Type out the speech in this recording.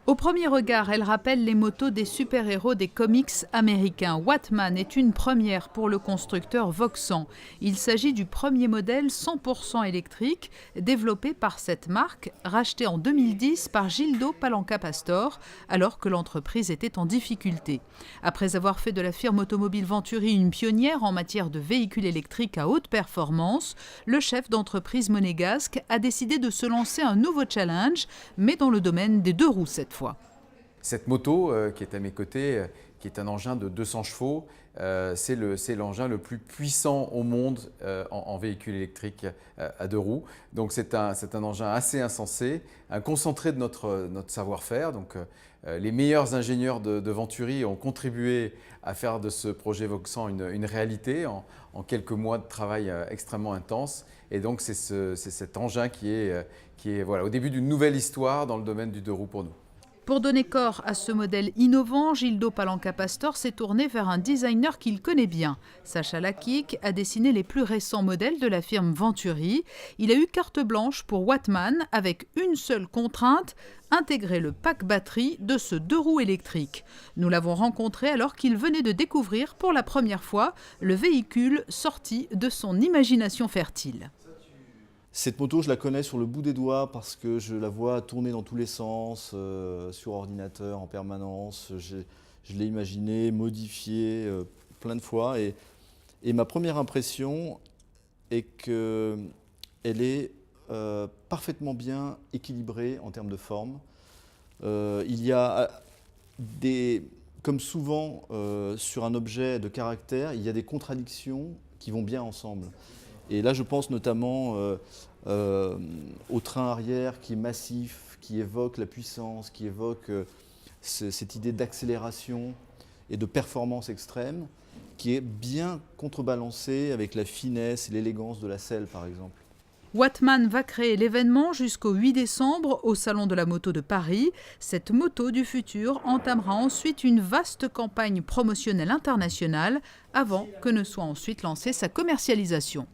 Au premier regard, elle rappelle les motos des super-héros des comics américains. Wattman est une première pour le constructeur Vauxhall. Il s'agit du premier modèle 100% électrique développé par cette marque, racheté en 2010 par Gildo Palanca Pastor, alors que l'entreprise était en difficulté. Après avoir fait de la firme automobile Venturi une pionnière en matière de véhicules électriques à haute performance, le chef d'entreprise monégasque a décidé de se lancer un nouveau challenge, mais dans le domaine des deux roues cette fois. Cette moto qui est à mes côtés, qui est un engin de 200 chevaux, c'est l'engin le plus puissant au monde en véhicule électrique à deux roues. Donc c'est un engin assez insensé, un concentré de notre savoir-faire. Donc les meilleurs ingénieurs de Venturi ont contribué à faire de ce projet Vauxhall une réalité en quelques mois de travail extrêmement intense. Et donc c'est cet engin qui est voilà, au début d'une nouvelle histoire dans le domaine du deux roues pour nous. Pour donner corps à ce modèle innovant, Gildo Palanca Pastor s'est tourné vers un designer qu'il connaît bien. Sacha Lakik a dessiné les plus récents modèles de la firme Venturi. Il a eu carte blanche pour Wattman avec une seule contrainte, intégrer le pack batterie de ce deux roues électrique. Nous l'avons rencontré alors qu'il venait de découvrir pour la première fois le véhicule sorti de son imagination fertile. Cette moto, je la connais sur le bout des doigts parce que je la vois tourner dans tous les sens, sur ordinateur en permanence. Je l'ai imaginée, modifiée plein de fois. Et ma première impression est qu'elle est parfaitement bien équilibrée en termes de forme. Il y a comme souvent sur un objet de caractère, il y a des contradictions qui vont bien ensemble. Et là, je pense notamment au train arrière qui est massif, qui évoque la puissance, qui évoque cette idée d'accélération et de performance extrême, qui est bien contrebalancée avec la finesse et l'élégance de la selle, par exemple. Wattman va créer l'événement jusqu'au 8 décembre au Salon de la Moto de Paris. Cette moto du futur entamera ensuite une vaste campagne promotionnelle internationale avant que ne soit ensuite lancée sa commercialisation.